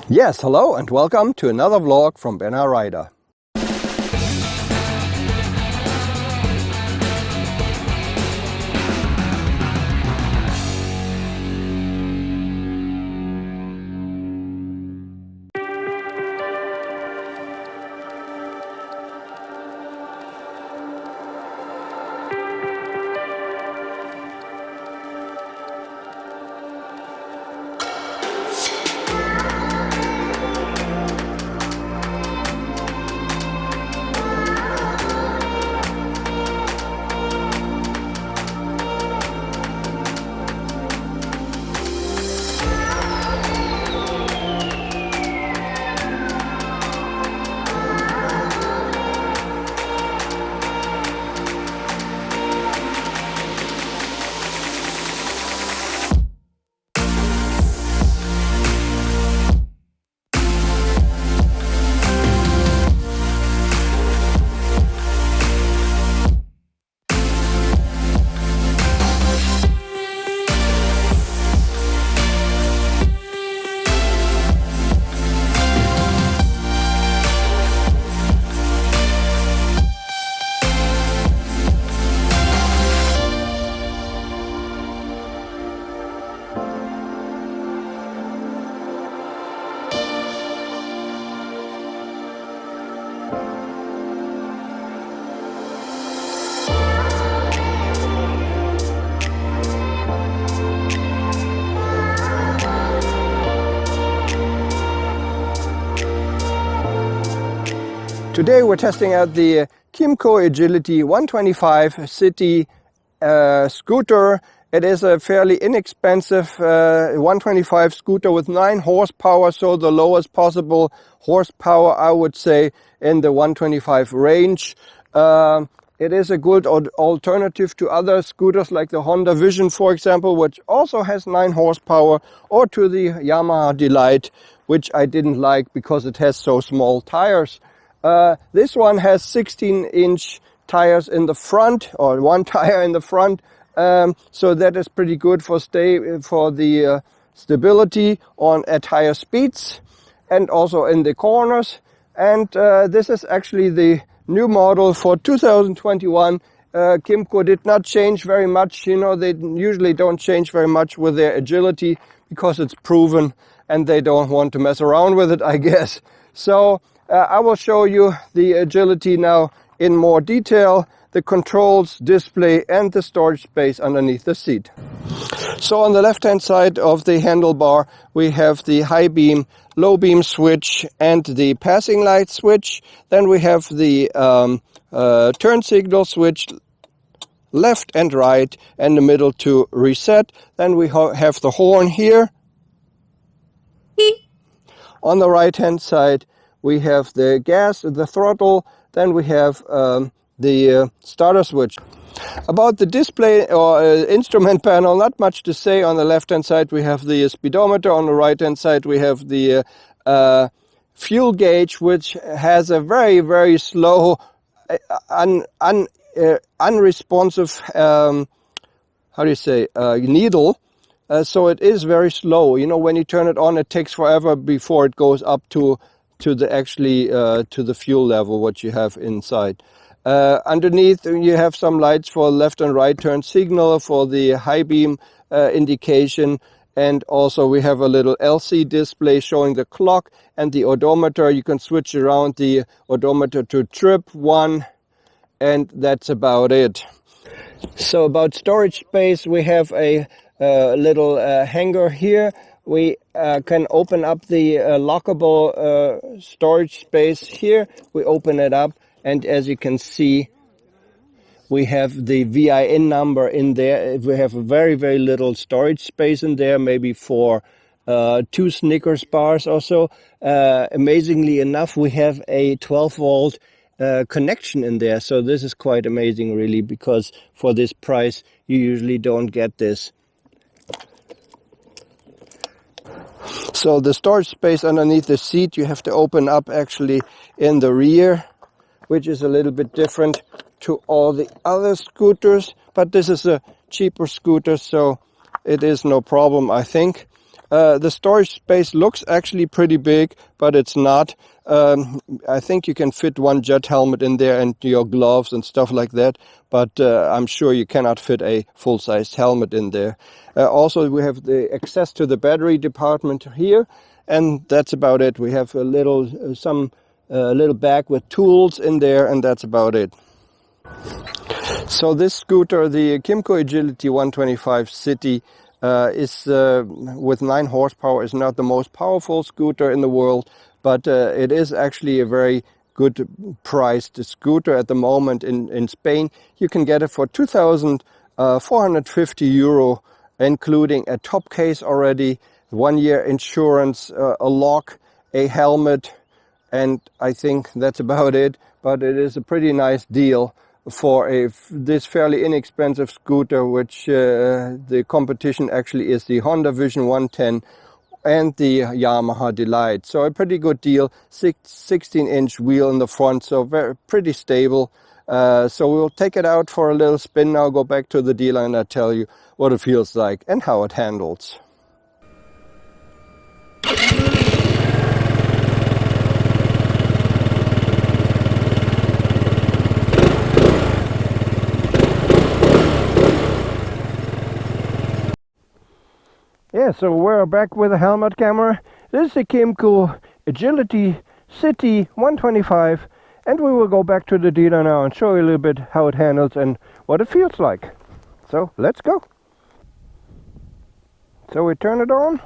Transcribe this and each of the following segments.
Yes, hello and welcome to another vlog from Benna Rider. Today we're testing out the Kymco Agility 125 City scooter. It is a fairly inexpensive 125 scooter with 9 horsepower, so the lowest possible horsepower, I would say, in the 125 range. It is a good alternative to other scooters like the Honda Vision, for example, which also has 9 horsepower, or to the Yamaha Delight, which I didn't like because it has so small tires. This one has 16-inch tires in the front, or 1 tire in the front, so that is pretty good for the stability at higher speeds and also in the corners. And this is actually the new model for 2021. Kymco did not change very much. You know, they usually don't change very much with their agility because it's proven and they don't want to mess around with it, I guess. So I will show you the agility now in more detail, the controls, display and the storage space underneath the seat. So on the left hand side of the handlebar we have the high beam, low beam switch and the passing light switch. Then we have the turn signal switch, left and right, and the middle to reset. Then we have the horn here. On the right hand side we have the gas, the throttle, then we have the starter switch. About the display or instrument panel, not much to say. On the left hand side we have the speedometer, on the right hand side we have the fuel gauge, which has a very, very slow, unresponsive, needle. So it is very slow. You know, when you turn it on, it takes forever before it goes up to the fuel level what you have inside. Underneath you have some lights for left and right turn signal, for the high beam indication, and also we have a little LCD display showing the clock and the odometer. You can switch around the odometer to trip 1, and that's about it. So about storage space, we have a little hanger here. We can open up the lockable storage space here. We open it up, and as you can see, we have the VIN number in there. We have a very, very little storage space in there, maybe for 2 Snickers bars or so. Amazingly enough, we have a 12-volt connection in there. So this is quite amazing, really, because for this price, you usually don't get this. So the storage space underneath the seat you have to open up actually in the rear, which is a little bit different to all the other scooters, but this is a cheaper scooter, so it is no problem, I think. The storage space looks actually pretty big, but it's not. I think you can fit one jet helmet in there and your gloves and stuff like that, but I'm sure you cannot fit a full-sized helmet in there. Also, we have the access to the battery department here, and that's about it. We have a little little bag with tools in there, and that's about it. So this scooter, the Kymco Agility 125 City, is with 9 horsepower, is not the most powerful scooter in the world, but it is actually a very good priced scooter at the moment in Spain. You can get it for 2,450 euro, including a top case already, 1-year insurance, a lock, a helmet, and I think that's about it. But it is a pretty nice deal for this fairly inexpensive scooter, which the competition actually is the Honda Vision 110 and the Yamaha Delight. So a pretty good deal, 16-inch wheel in the front, so pretty stable. So we'll take it out for a little spin now, go back to the dealer, and I'll tell you what it feels like and how it handles. Yeah, so we're back with a helmet camera. This is the Kymco Agility City 125, and we will go back to the dealer now and show you a little bit how it handles and what it feels like. So let's go. So we turn it on.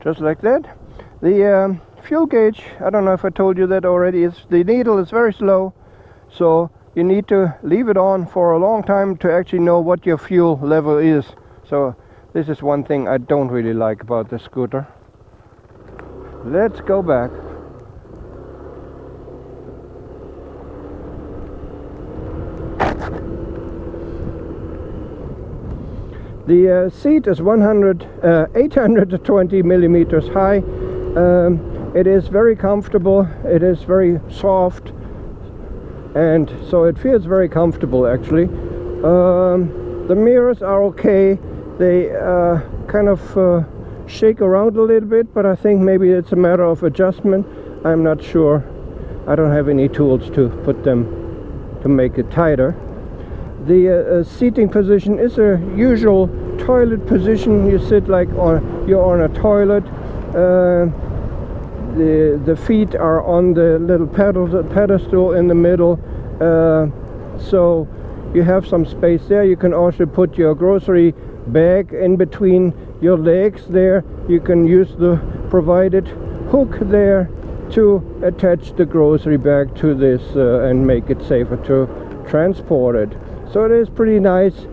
Just like that. The fuel gauge, I don't know if I told you that already, the needle is very slow, so you need to leave it on for a long time to actually know what your fuel level is. So this is one thing I don't really like about the scooter. Let's go back. The seat is 820 millimeters high. It is very comfortable. It is very soft. And so it feels very comfortable actually. The mirrors are okay. They kind of shake around a little bit, but I think maybe it's a matter of adjustment. I'm not sure. I don't have any tools to put them to make it tighter. The seating position is a usual toilet position. You sit like you're on a toilet. The feet are on the little pedestal in the middle, so you have some space there. You can also put your grocery bag in between your legs there. You can use the provided hook there to attach the grocery bag to this and make it safer to transport it. So it is pretty nice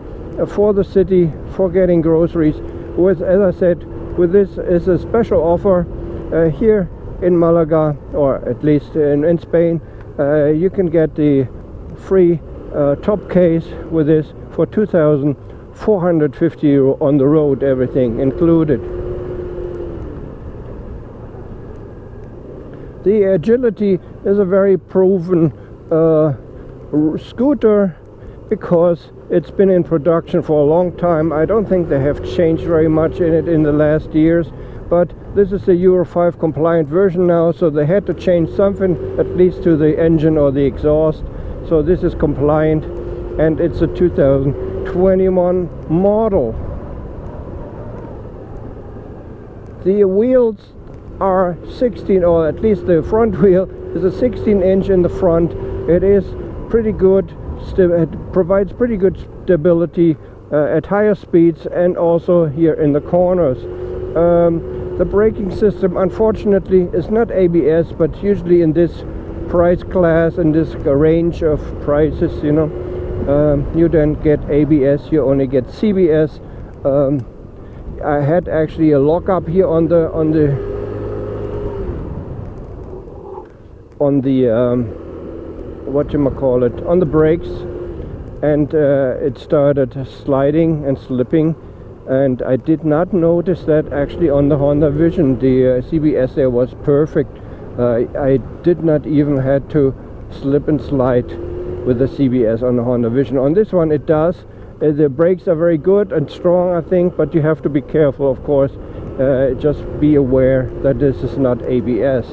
for the city for getting groceries. With, as I said, with this is a special offer here in Malaga, or at least in Spain. You can get the free top case with this for 2,450 euro on the road, everything included. The Agility is a very proven scooter because it's been in production for a long time. I don't think they have changed very much in it in the last years, but this is a Euro 5 compliant version now, so they had to change something, at least to the engine or the exhaust. So this is compliant, and it's a 2021 model. The wheels are 16, or at least the front wheel is a 16-inch in the front. It is pretty good. It provides pretty good stability at higher speeds and also here in the corners. The braking system, unfortunately, is not ABS, but usually in this price class, in this range of prices, you know, you don't get ABS, you only get CBS. I had actually a lockup here on the whatchamacallit, on the brakes, and it started sliding and slipping, and I did not notice that actually on the Honda Vision. The CBS there was perfect. I did not even had to slip and slide with the CBS on the Honda Vision. On this one it does. The brakes are very good and strong, I think, but you have to be careful, of course. Just be aware that this is not ABS.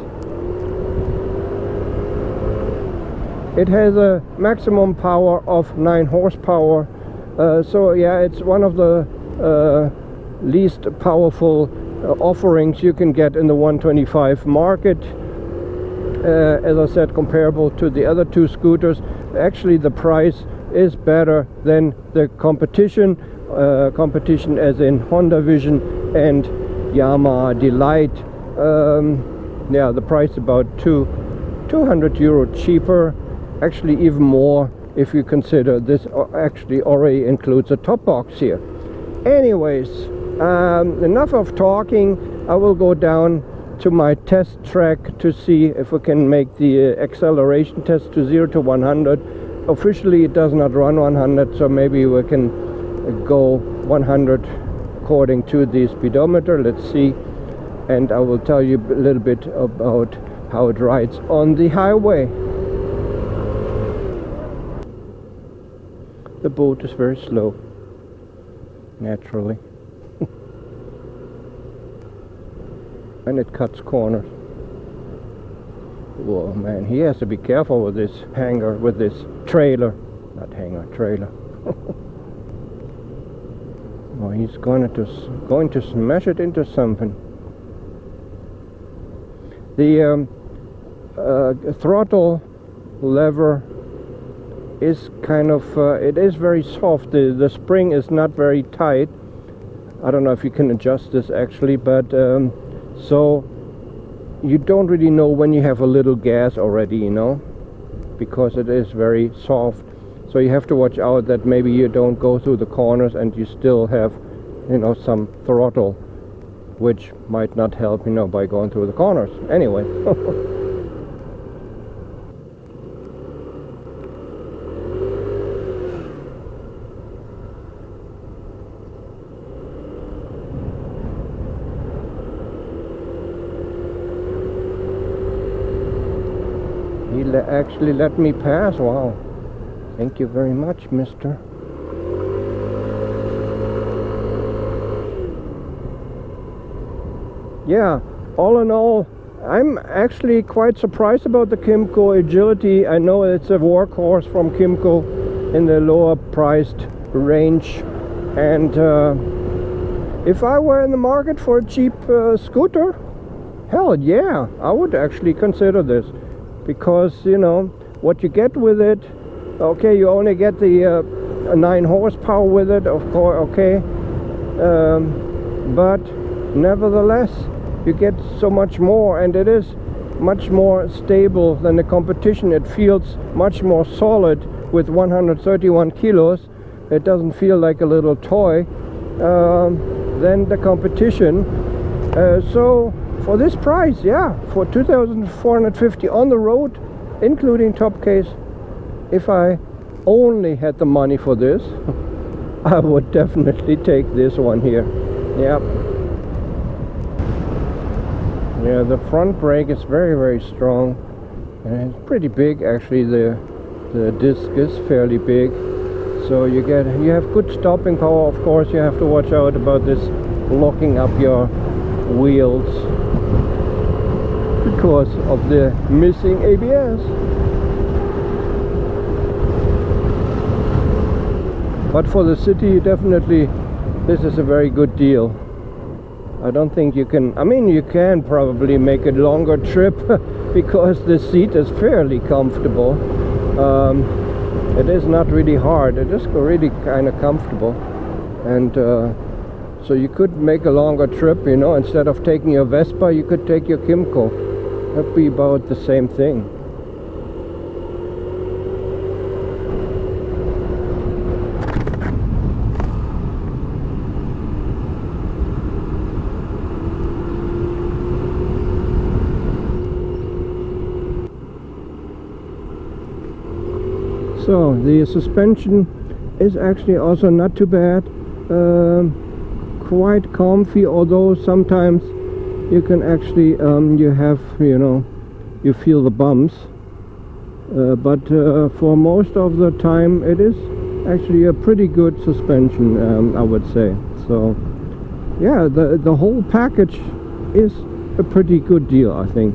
It has a maximum power of 9 horsepower, so yeah, it's one of the least powerful offerings you can get in the 125 market. As I said, comparable to the other two scooters. Actually, the price is better than the competition. Competition as in Honda Vision and Yamaha Delight. Yeah, the price about 200 euro cheaper. Actually, even more if you consider this actually already includes a top box here. Anyways, enough of talking. I will go down to my test track to see if we can make the acceleration test to 0 to 100. Officially it does not run 100, so maybe we can go 100 according to the speedometer. Let's see, and I will tell you a little bit about how it rides on the highway. The boat is very slow, naturally. And it cuts corners. Whoa, man, he has to be careful with this hanger, with this trailer. Not hanger, trailer. Oh, he's going to smash it into something. The throttle lever is kind of, it is very soft. The spring is not very tight. I don't know if you can adjust this actually, but so you don't really know when you have a little gas already, you know, because it is very soft. So you have to watch out that maybe you don't go through the corners and you still have, you know, some throttle, which might not help, you know, by going through the corners. Anyway. He actually let me pass. Wow. Thank you very much, mister. Yeah, all in all, I'm actually quite surprised about the Kymco Agility. I know it's a workhorse from Kymco in the lower priced range, and if I were in the market for a cheap scooter, hell yeah, I would actually consider this, because you know what you get with it. Okay, you only get the 9 horsepower with it, of course, okay, but nevertheless you get so much more, and it is much more stable than the competition. It feels much more solid with 131 kilos. It doesn't feel like a little toy than the competition. So for this price, yeah, for 2,450 on the road, including top case, if I only had the money for this, I would definitely take this one here. Yep. Yeah, the front brake is very, very strong, and it's pretty big actually. The disc is fairly big, so you have good stopping power. Of course, you have to watch out about this locking up your wheels because of the missing ABS. But for the city, definitely this is a very good deal. I don't think you can, I mean, you can probably make a longer trip because the seat is fairly comfortable. It is not really hard, it is really kind of comfortable, and so you could make a longer trip, you know. Instead of taking your Vespa, you could take your Kymco. That'd be about the same thing. So the suspension is actually also not too bad, quite comfy, although sometimes you can actually you feel the bumps, but for most of the time it is actually a pretty good suspension, I would say. So yeah, the whole package is a pretty good deal, I think.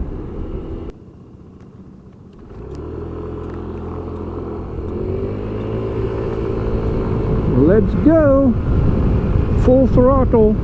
Let's go full throttle.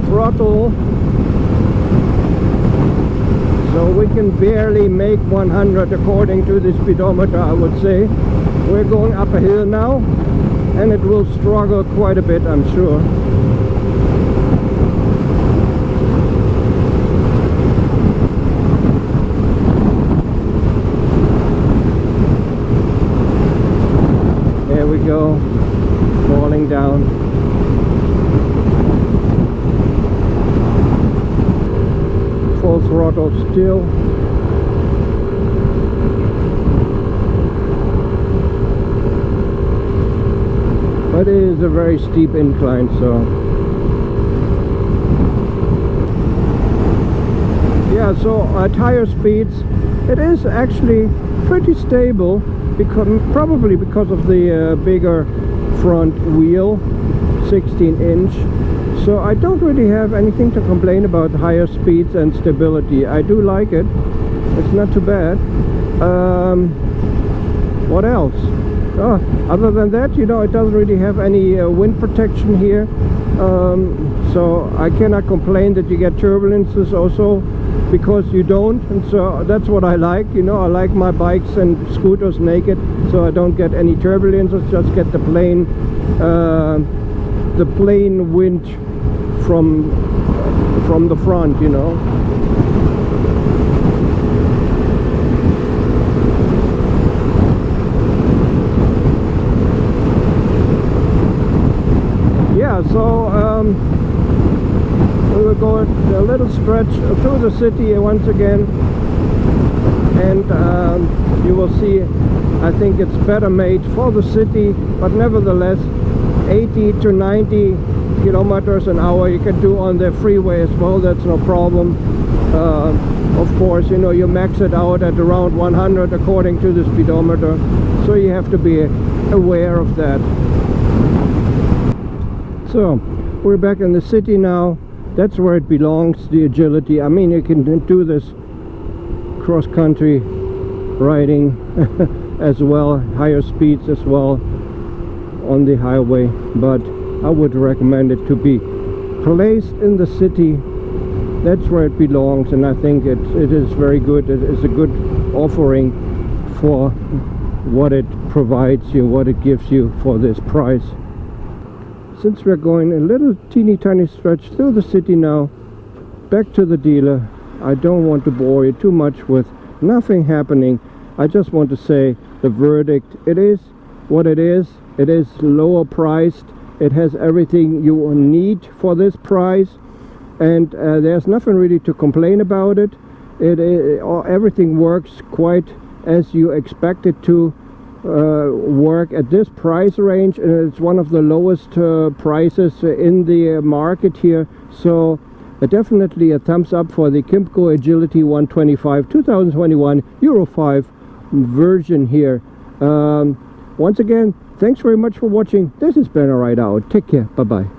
Throttle, so we can barely make 100 according to the speedometer, I would say. We're going up a hill now, and it will struggle quite a bit, I'm sure. There we go, falling down. Full throttle still. But it is a very steep incline, so yeah, so at higher speeds it is actually pretty stable, because probably because of the bigger front wheel, 16-inch. So I don't really have anything to complain about higher speeds and stability. I do like it. It's not too bad. What else? Oh, other than that, you know, it doesn't really have any wind protection here. So I cannot complain that you get turbulences also, because you don't. And so that's what I like. You know, I like my bikes and scooters naked, so I don't get any turbulences. Just get the plain wind from the front, you know. Yeah, so we will go a little stretch through the city once again, and you will see, I think it's better made for the city, but nevertheless 80 to 90 kilometers an hour you can do on the freeway as well. That's no problem. Of course, you know, you max it out at around 100 according to the speedometer, so you have to be aware of that. So we're back in the city now. That's where it belongs, the Agility. I mean, you can do this cross-country riding as well, higher speeds as well on the highway, but I would recommend it to be placed in the city. That's where it belongs, and I think it is very good. It is a good offering for what it provides you, what it gives you for this price. Since we're going a little teeny tiny stretch through the city now, back to the dealer, I don't want to bore you too much with nothing happening. I just want to say the verdict. It is what it is. It is lower priced. It has everything you need for this price, and there's nothing really to complain about it. Everything works quite as you expect it to work at this price range, and it's one of the lowest prices in the market here. So definitely a thumbs up for the Kymco Agility 125 2021 Euro 5 version here. Once again, thanks very much for watching. This has been a ride out. Take care. Bye bye.